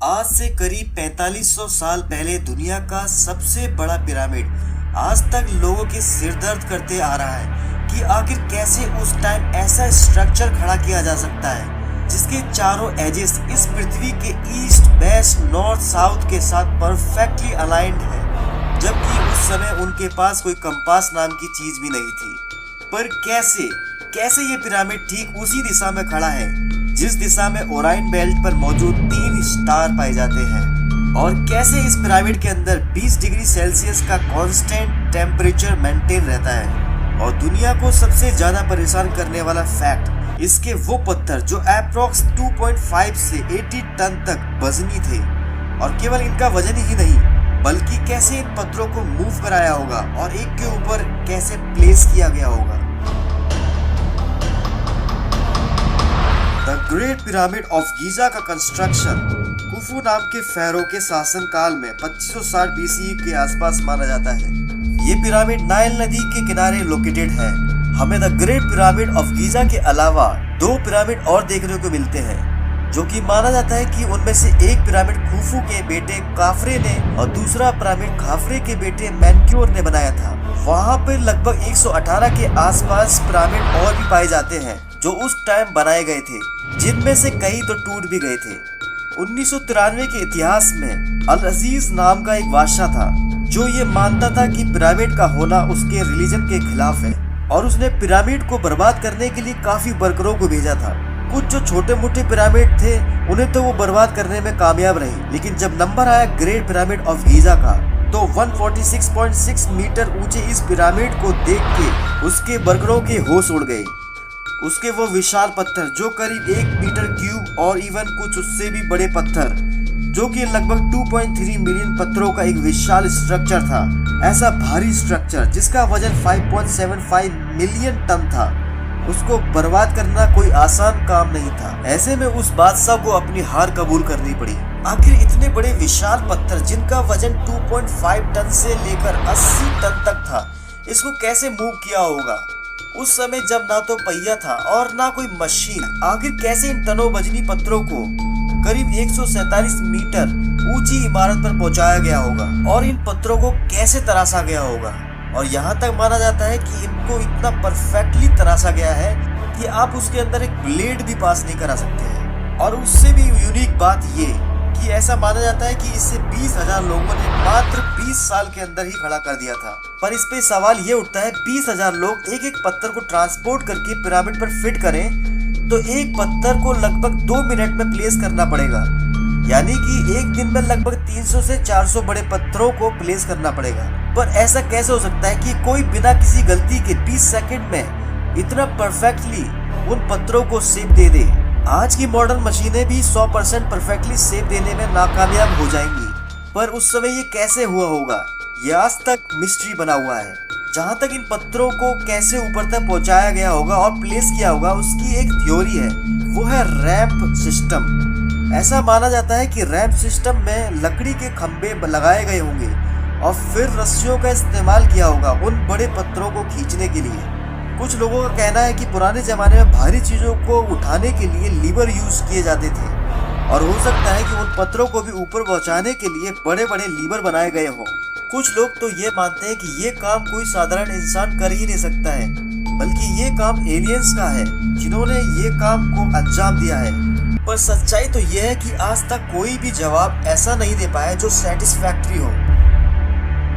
आज से करीब 4500 साल पहले दुनिया का सबसे बड़ा पिरामिड आज तक लोगों के सिर दर्द करते आ रहा है कि आखिर कैसे उस टाइम ऐसा स्ट्रक्चर खड़ा किया जा सकता है जिसके चारों एजेस इस पृथ्वी के ईस्ट वेस्ट नॉर्थ साउथ के साथ परफेक्टली अलाइंड है, जबकि उस समय उनके पास कोई कंपास नाम की चीज भी नहीं थी। पर कैसे कैसे ये पिरामिड ठीक उसी दिशा में खड़ा है जिस दिशा में ओराइन बेल्ट पर मौजूद 3 स्टार पाए जाते हैं, और कैसे इस पिरामिड के अंदर 20 डिग्री सेल्सियस का कांस्टेंट टेम्परेचर मेंटेन रहता है। और दुनिया को सबसे ज्यादा परेशान करने वाला फैक्ट, इसके वो पत्थर जो अप्रोक्स 2.5 से 80 टन तक वजनी थे, और केवल इनका वजन ही नहीं बल्कि कैसे इन पत्थरों को मूव कराया होगा और एक के ऊपर कैसे प्लेस किया गया होगा। The great pyramid of Giza का कंस्ट्रक्शन खुफू नाम के फेरो के शासन काल में 2560 बीसी के आसपास माना जाता है। ये पिरामिड नाइल नदी के किनारे लोकेटेड है। हमें the great pyramid of Giza के अलावा 2 पिरामिड और देखने को मिलते हैं, जो कि माना जाता है कि उनमें से एक पिरामिड खुफू के बेटे काफरे ने और दूसरा पिरामिड खाफरे के बेटे मेनक्योर ने बनाया था। वहाँ पे लगभग 118 के आसपास पिरामिड और भी पाए जाते हैं जो उस टाइम बनाए गए थे, जिनमें से कई तो टूट भी गए थे। 1993 के इतिहास में अल अजीज नाम का एक बादशाह था जो ये मानता था कि पिरामिड का होना उसके रिलीजन के खिलाफ है, और उसने पिरामिड को बर्बाद करने के लिए काफी वर्करों को भेजा था। कुछ जो छोटे मोटे पिरामिड थे उन्हें तो वो बर्बाद करने में कामयाब रहे, लेकिन जब नंबर आया ग्रेट पिरामिड ऑफ गीजा का तो 146.6 मीटर ऊंचे इस पिरामिड को देख के उसके वर्करों के होश उड़ गए। उसके वो विशाल पत्थर जो करीब 1 मीटर क्यूब और इवन कुछ उससे भी बड़े पत्थर, जो कि लगभग 2.3 मिलियन पत्थरों का एक विशाल स्ट्रक्चर था। ऐसा भारी स्ट्रक्चर जिसका वजन 5.75 मिलियन टन था, उसको बर्बाद करना कोई आसान काम नहीं था। ऐसे में उस बादशाह को अपनी हार कबूल करनी पड़ी। आखिर इतने बड़े विशाल पत्थर जिनका वजन 2.5 टन से लेकर 80 टन तक था, इसको कैसे मूव किया होगा उस समय जब ना तो पहिया था और ना कोई मशीन। आखिर कैसे इन टनों वजनी पत्थरों को करीब 147 मीटर ऊंची इमारत पर पहुंचाया गया होगा, और इन पत्थरों को कैसे तराशा गया होगा। और यहाँ तक माना जाता है कि इनको इतना परफेक्टली तराशा गया है कि आप उसके अंदर एक ब्लेड भी पास नहीं करा सकते हैं। और उससे भी यूनिक बात ये कि ऐसा माना जाता है कि इसे 20,000 लोगों ने मात्र 20 साल के अंदर ही खड़ा कर दिया था। पर इस पे सवाल ये उठता है, 20,000 लोग एक एक पत्थर को ट्रांसपोर्ट करके पिरामिड पर फिट करें तो एक पत्थर को लगभग 2 मिनट में प्लेस करना पड़ेगा, यानी कि एक दिन में लगभग 300 से 400 बड़े पत्थरों को प्लेस करना पड़ेगा। पर ऐसा कैसे हो सकता है कि कोई बिना किसी गलती के 20 सेकंड में इतना परफेक्टली उन पत्थरों को शेप दे दे। आज की मॉडर्न मशीनें भी 100% परफेक्टली शेप देने में नाकामयाब हो जाएंगी, पर उस समय ये कैसे हुआ होगा ये आज तक मिस्ट्री बना हुआ है। जहाँ तक इन पत्थरों को कैसे ऊपर तक पहुँचाया गया होगा और प्लेस किया होगा, उसकी एक थ्योरी है, वो है रैंप सिस्टम। ऐसा माना जाता है कि रैंप सिस्टम में लकड़ी के खंभे लगाए गए होंगे और फिर रस्सियों का इस्तेमाल किया होगा उन बड़े पत्थरों को खींचने के लिए। कुछ लोगों का कहना है कि पुराने जमाने में भारी चीजों को उठाने के लिए लीवर यूज किए जाते थे, और हो सकता है कि उन पत्थरों को भी ऊपर पहुंचाने के लिए बड़े बड़े लीवर बनाए गए हों। कुछ लोग तो ये मानते हैं कि ये काम कोई साधारण इंसान कर ही नहीं सकता है, बल्कि ये काम एलियंस का है जिन्होंने ये काम को अंजाम दिया है। पर सच्चाई तो ये है कि आज तक कोई भी जवाब ऐसा नहीं दे पाया जो सेटिस्फैक्टरी हो।